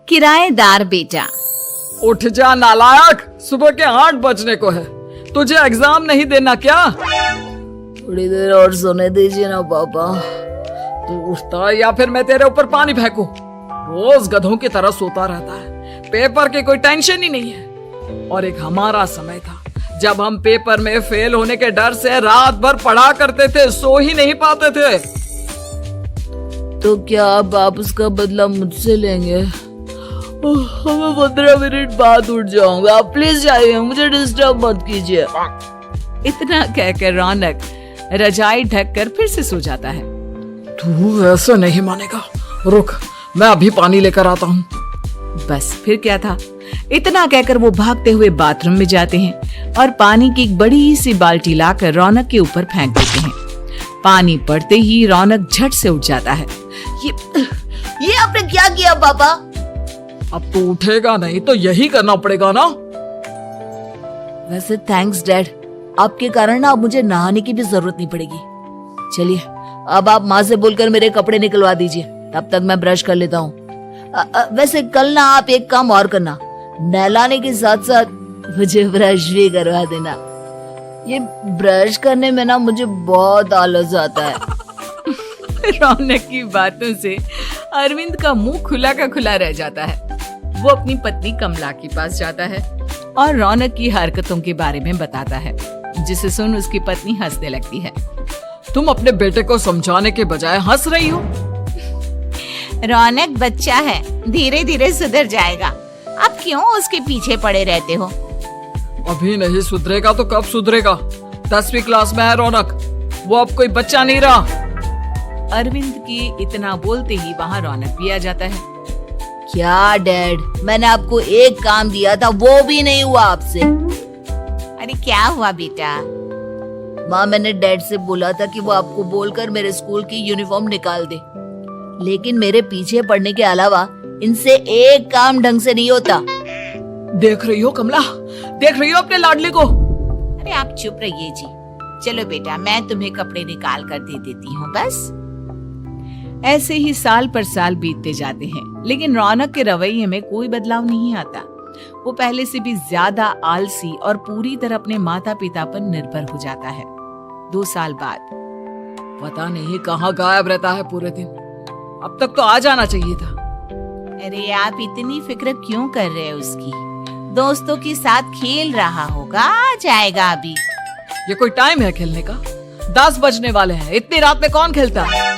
किराएदार बेटा। उठ जा नालायक, सुबह के 8 बजने को है। तुझे एग्जाम नहीं देना क्या? थोड़ी देर और सोने दीजिए ना पापा। तू उठता या फिर मैं तेरे ऊपर पानी फेंकूं? रोज गधों की तरह सोता रहता है, पेपर की कोई टेंशन ही नहीं है। और एक हमारा समय था जब हम पेपर में फेल होने के डर से रात भर पढ़ा करते थे, सो ही नहीं पाते थे। तो क्या अब आप उसका बदला मुझसे लेंगे? मैं 15 मिनट बाद उठ जाऊंगा, आप प्लीज जाइए, मुझे डिस्टर्ब मत कीजिए। इतना कहकर रौनक रजाई ढककर फिर से सो जाता है। तू ऐसे नहीं मानेगा, रुक मैं अभी पानी लेकर आता हूँ। बस फिर क्या था, इतना कहकर वो भागते हुए बाथरूम में जाते हैं और पानी की एक बड़ी सी बाल्टी लाकर रौनक के ऊपर फेंक देते हैं। पानी पड़ते ही रौनक झट से उठ जाता है। ये आपने क्या किया पापा? अब तो उठेगा नहीं तो यही करना पड़ेगा ना। वैसे थैंक्स डैड, आपके कारण ना अब मुझे नहाने की भी जरूरत नहीं पड़ेगी। चलिए अब आप माँ से बोलकर मेरे कपड़े निकलवा दीजिए, तब तक मैं ब्रश कर लेता हूँ। वैसे कल ना आप एक काम और करना, नहलाने के साथ साथ मुझे ब्रश भी करवा देना। ये ब्रश करने में ना मुझे बहुत आलस आता है। रौनक की बातों से अरविंद का मुंह खुला का खुला रह जाता है। वो अपनी पत्नी कमला के पास जाता है और रौनक की हरकतों के बारे में बताता है, जिसे सुन उसकी पत्नी हंसने लगती है। तुम अपने बेटे को समझाने के बजाय हंस रही हो। रौनक बच्चा है, धीरे धीरे सुधर जाएगा। आप क्यों उसके पीछे पड़े रहते हो? अभी नहीं सुधरेगा तो कब सुधरेगा? 10वीं क्लास में है रौनक, वो अब कोई बच्चा नहीं रहा। अरविंद की इतना बोलते ही वहाँ रौनक भी आ जाता है। क्या डैड, मैंने आपको एक काम दिया था, वो भी नहीं हुआ आपसे। अरे क्या हुआ बेटा? माँ, मैंने डैड से बोला था कि वो आपको बोलकर मेरे स्कूल की यूनिफॉर्म निकाल दे, लेकिन मेरे पीछे पड़ने के अलावा इनसे एक काम ढंग से नहीं होता। देख रही हो कमला, देख रही हो अपने लाडले को? अरे आप चुप रहिए जी। चलो बेटा, मैं तुम्हें कपड़े निकाल कर दे देती हूँ। बस ऐसे ही साल पर साल बीतते जाते हैं, लेकिन रौनक के रवैये में कोई बदलाव नहीं आता। वो पहले से भी ज्यादा आलसी और पूरी तरह अपने माता पिता पर निर्भर हो जाता है। 2 साल बाद पता नहीं कहाँ गायब रहता है पूरे दिन, अब तक तो आ जाना चाहिए था। अरे आप इतनी फिक्र क्यों कर रहे हो उसकी? दोस्तों के साथ खेल रहा होगा, आ जाएगा अभी। ये कोई टाइम है खेलने का? 10 बजने वाले हैं, इतनी रात में कौन खेलता है?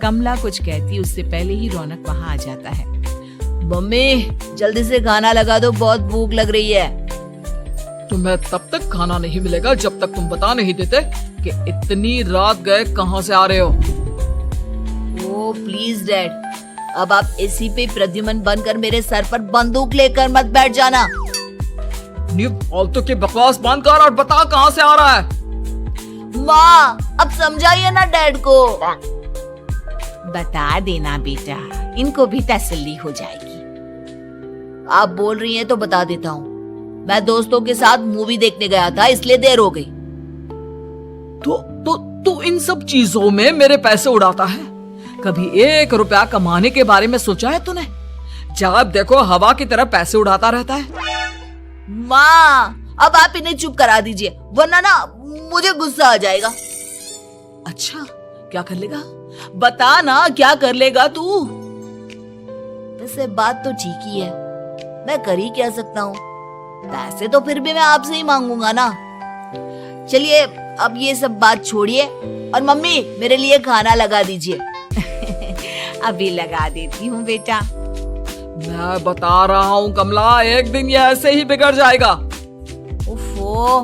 कमला कुछ कहती उससे पहले ही रौनक वहाँ आ जाता है। मम्मी जल्दी से खाना लगा दो, बहुत भूख लग रही है। तुम्हें तब तक खाना नहीं मिलेगा जब तक तुम बता नहीं देते कि इतनी रात गए कहाँ से आ रहे हो। ओ प्लीज डैड, अब आप एसी पे प्रद्युमन बनकर मेरे सर पर बंदूक लेकर मत बैठ जाना। फालतू की बकवास बंद कर और बता कहाँ से आ रहा है। माँ अब समझाइए ना डैड को। बता देना बेटा, इनको भी तसल्ली हो जाएगी। आप बोल रही हैं तो बता देता हूँ, मैं दोस्तों के साथ मूवी देखने गया था, इसलिए देर हो गई। तो इन सब चीजों में मेरे पैसे उड़ाता है। कभी 1 रुपया कमाने के बारे में सोचा है तूने? जब देखो हवा की तरह पैसे उड़ाता रहता है। माँ अब आप इन्हें चुप करा दीजिए, वरना ना मुझे गुस्सा आ जाएगा। अच्छा क्या कर लेगा? बता ना, क्या कर लेगा तू? वैसे बात तो ठीक ही है, मैं कर ही क्या सकता हूँ। पैसे तो फिर भी मैं आपसे ही मांगूंगा ना। चलिए अब ये सब बात छोड़िए और मम्मी मेरे लिए खाना लगा दीजिए। अभी लगा देती हूँ बेटा। मैं बता रहा हूँ कमला, एक दिन ये ऐसे ही बिगड़ जाएगा। ओफो,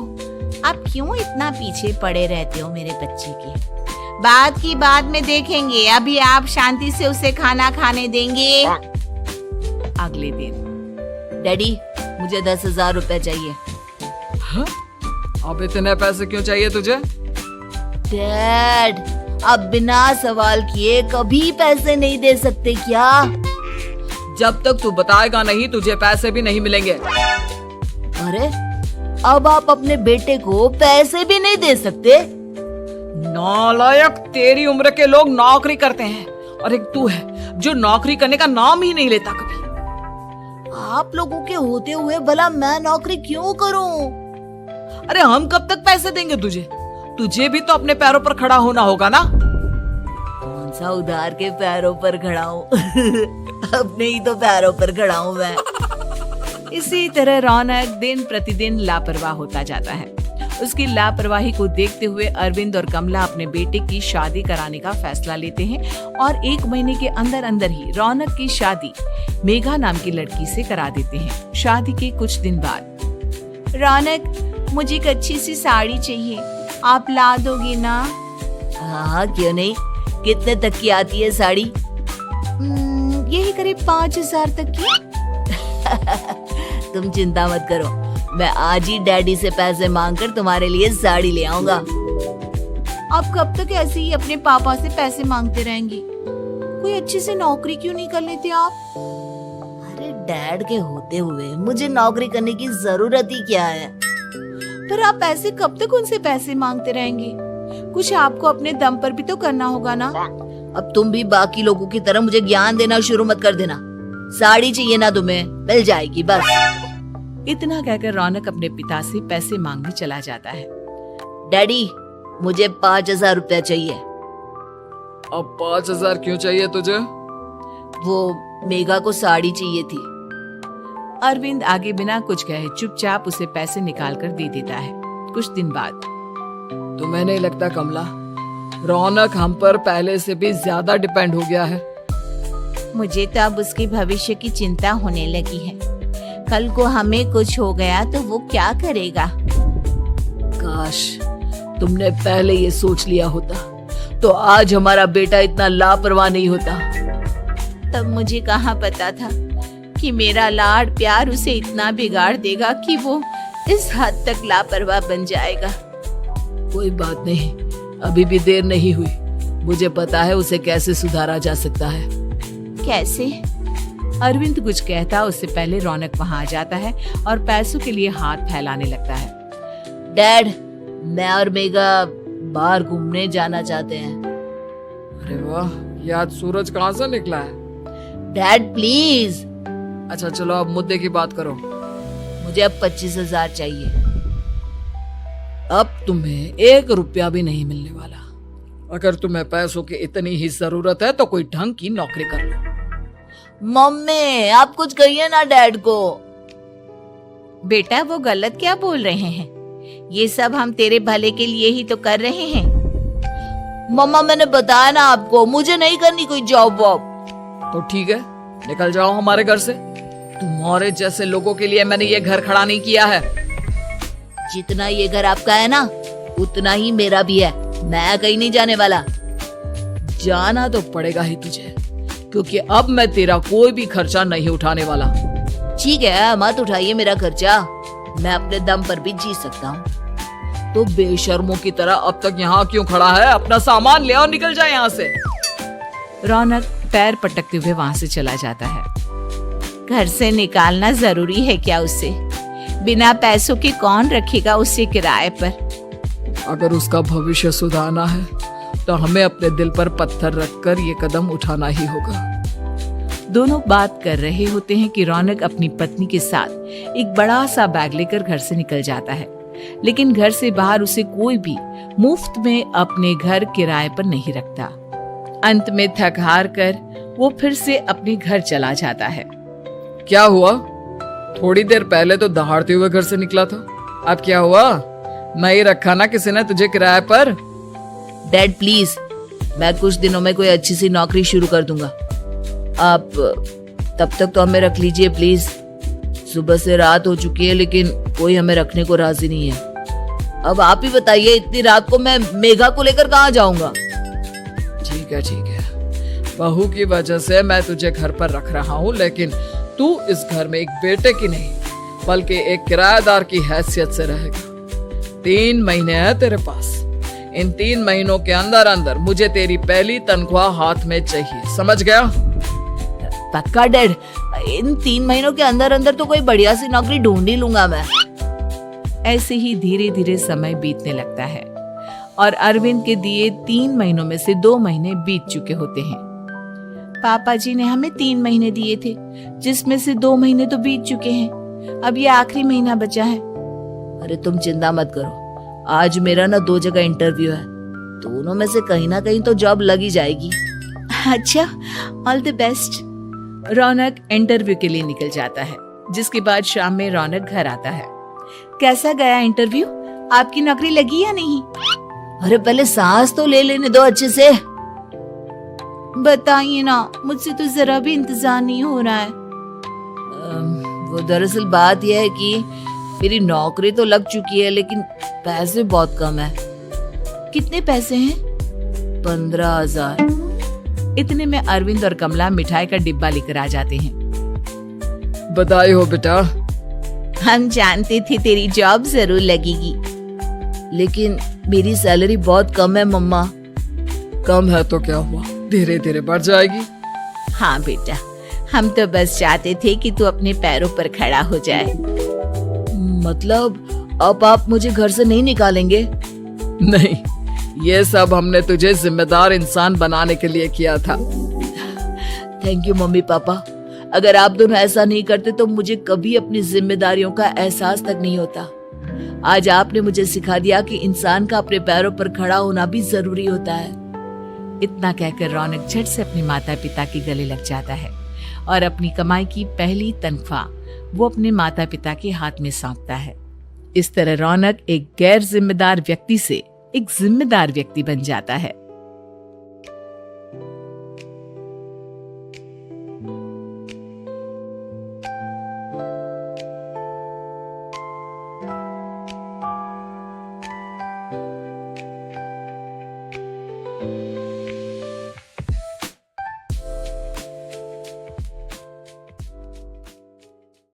आप क्यों इतना पीछे पड़े रहते हो मेरे बच्चे के? बात की बाद में देखेंगे, अभी आप शांति से उसे खाना खाने देंगे। अगले दिन डैडी मुझे 10,000 रुपए चाहिए। हाँ? अब इतने पैसे क्यों चाहिए तुझे? डैड आप बिना सवाल किए कभी पैसे नहीं दे सकते क्या? जब तक तू बताएगा नहीं तुझे पैसे भी नहीं मिलेंगे। अरे अब आप अपने बेटे को पैसे भी नहीं दे सकते? नालायक, तेरी उम्र के लोग नौकरी करते हैं और एक तू है जो नौकरी करने का नाम ही नहीं लेता कभी। आप लोगों के होते हुए भला मैं नौकरी क्यों करूं? अरे हम कब तक पैसे देंगे तुझे? तुझे भी तो अपने पैरों पर खड़ा होना होगा ना। कौन सा उधार के पैरों पर खड़ा हूँ? अपने ही तो पैरों पर खड़ा हूँ मैं। इसी तरह रौनक दिन प्रतिदिन लापरवाह होता जाता है। उसकी लापरवाही को देखते हुए अरविंद और कमला अपने बेटे की शादी कराने का फैसला लेते हैं और 1 महीने के अंदर अंदर ही रौनक की शादी मेघा नाम की लड़की से करा देते हैं। शादी के कुछ दिन बाद, रौनक, मुझे एक अच्छी सी साड़ी चाहिए, आप ला दोगे ना? हाँ, क्यों नहीं। कितने तक की आती है साड़ी? यही करीब 5,000 तक की। तुम चिंता मत करो, मैं आज ही डैडी से पैसे मांगकर तुम्हारे लिए साड़ी ले आऊंगा। आप कब तक ऐसे ही अपने पापा से पैसे मांगते रहेंगी? कोई अच्छी सी नौकरी क्यों नहीं कर लेते आप? अरे डैड के होते हुए मुझे नौकरी करने की जरूरत ही क्या है? पर आप ऐसे कब तक उनसे पैसे मांगते रहेंगे? कुछ आपको अपने दम पर भी तो करना होगा ना। अब तुम भी बाकी लोगों की तरह मुझे ज्ञान देना शुरू मत कर देना। साड़ी चाहिए ना तुम्हें, मिल जाएगी बस। इतना कहकर रौनक अपने पिता से पैसे मांगने चला जाता है। डैडी, मुझे 5,000 रुपया चाहिए। अब 5,000 क्यों चाहिए तुझे? वो मेघा को साड़ी चाहिए थी। अरविंद आगे बिना कुछ कहे चुपचाप उसे पैसे निकाल कर दे देता है। कुछ दिन बाद, तुम्हें नहीं लगता कमला, रौनक हम पर पहले से भी ज्यादा डिपेंड हो गया है? मुझे तो अब उसके भविष्य की चिंता होने लगी है। कल को हमें कुछ हो गया तो वो क्या करेगा? काश तुमने पहले ये सोच लिया होता तो आज हमारा बेटा इतना लापरवाह नहीं होता। तब मुझे कहाँ पता था कि मेरा लाड प्यार उसे इतना बिगाड़ देगा कि वो इस हद तक लापरवाह बन जाएगा। कोई बात नहीं, अभी भी देर नहीं हुई। मुझे पता है उसे कैसे सुधारा जा सकता है। कैसे? अरविंद कुछ कहता उससे पहले रौनक वहां आ जाता है और पैसों के लिए हाथ फैलाने लगता है। डैड, मैं और मेघा बाहर घूमने जाना चाहते हैं। अरे वाह, ये आज सूरज कहाँ से निकला है? Dad please. अच्छा चलो अब मुद्दे की बात करो। मुझे अब 25,000 चाहिए। अब तुम्हें 1 रुपया भी नहीं मिलने वाला। अगर तुम्हें पैसों की इतनी ही जरूरत है तो कोई ढंग की नौकरी कर लो। मम्मी, आप कुछ कहिए ना डैड को। बेटा, वो गलत क्या बोल रहे हैं? ये सब हम तेरे भले के लिए ही तो कर रहे हैं। मम्मा, मैंने बताया ना आपको, मुझे नहीं करनी कोई जॉब वॉब। तो ठीक है, निकल जाओ हमारे घर से। तुम्हारे जैसे लोगों के लिए मैंने ये घर खड़ा नहीं किया है। जितना ये घर आपका है ना, उतना ही मेरा भी है। मैं कहीं नहीं जाने वाला। जाना तो पड़ेगा ही तुझे, क्योंकि अब मैं तेरा कोई भी खर्चा नहीं उठाने वाला। ठीक है, मत उठाइए मेरा खर्चा, मैं अपने दम पर भी जी सकता हूँ। तो बेशर्मों की तरह अब तक यहाँ क्यों खड़ा है? अपना सामान ले और निकल जाए यहाँ से। रौनक पैर पटकते हुए वहां से चला जाता है। घर से निकालना जरूरी है क्या उसे? बिना पैसों के कौन रखेगा उसे किराए पर? अगर उसका भविष्य सुधारना है तो हमें अपने दिल पर पत्थर रखकर ये कदम उठाना ही होगा। दोनों बात कर रहे होते हैं कि रौनक अपनी पत्नी के साथ एक बड़ा सा बैग लेकर घर से निकल जाता है, लेकिन घर से बाहर उसे कोई भी मुफ्त में अपने घर किराए पर नहीं रखता। अंत में थक हार कर वो फिर से अपने घर चला जाता है। क्या हुआ? थोड़ी देर पहले तो दहाड़ते हुए घर से निकला था, अब क्या हुआ? नहीं रखा ना किसी ने तुझे किराए पर? डैड प्लीज, मैं कुछ दिनों में कोई अच्छी सी नौकरी शुरू कर दूंगा। आप तब तक तो हमें रख लीजिए प्लीज। सुबह से रात हो चुकी है लेकिन कोई हमें रखने को राजी नहीं है। अब आप ही बताइए, इतनी रात को मैं मेघा को लेकर कहाँ जाऊंगा? ठीक है, बहू की वजह से मैं तुझे घर पर रख रहा हूँ, लेकिन तू इस घर में एक बेटे की नहीं बल्कि एक किराएदार की हैसियत से रहेगा। 3 महीने है तेरे पास। इन 3 महीनों के अंदर अंदर मुझे तेरी पहली तनख्वाह हाथ में चाहिए, समझ गया? पक्का डैड, इन 3 महीनों के अंदर अंदर तो कोई बढ़िया सी नौकरी ढूंढ ही लूंगा मैं। ऐसे ही धीरे धीरे समय बीतने लगता है और अरविंद के दिए 3 महीनों में से 2 महीने बीत चुके होते हैं। पापा जी ने हमें 3 महीने दिए थे, जिसमें से 2 महीने तो बीत चुके हैं। अब ये आखिरी महीना बचा है। अरे तुम चिंता मत करो, आज मेरा ना 2 जगह इंटरव्यू है, दोनों में से कहीं ना कहीं तो जॉब लगी जाएगी। अच्छा, all the best. Raunak interview के लिए निकल जाता है, जिसके बाद शाम में रौनक घर आता है। कैसा गया इंटरव्यू? आपकी नौकरी लगी या नहीं? अरे पहले सांस तो ले लेने दो अच्छे से। बताइए ना, मुझसे तो जरा भी इंतजार नहीं हो रहा है। वो दरअसल बात यह है कि मेरी नौकरी तो लग चुकी है, लेकिन पैसे बहुत कम है। कितने पैसे हैं? 15,000। इतने में अरविंद और कमला मिठाई का डिब्बा लेकर आ जाते हैं। बधाई हो बेटा। हम जानते थे तेरी जॉब जरूर लगेगी। लेकिन मेरी सैलरी बहुत कम है मम्मा। कम है तो क्या हुआ, धीरे धीरे बढ़ जाएगी। हाँ बेटा, हम तो बस चाहते थे कि तू अपने पैरों पर खड़ा हो जाए। मतलब अब आप मुझे घर से नहीं निकालेंगे? नहीं, ये सब हमने तुझे जिम्मेदार इंसान बनाने के लिए किया था। Thank you mummy papa. अगर आप दोनों ऐसा नहीं करते तो मुझे कभी अपनी जिम्मेदारियों का एहसास तक नहीं होता। आज आपने मुझे सिखा दिया कि इंसान का अपने पैरों पर खड़ा होना भी जरूरी होता है। इतना कहकर रौनक झट से अपने माता पिता के गले लग जाता है और अपनी कमाई की पहली तनख्वाह वो अपने माता पिता के हाथ में सौंपता है। इस तरह रौनक एक गैर जिम्मेदार व्यक्ति से एक जिम्मेदार व्यक्ति बन जाता है।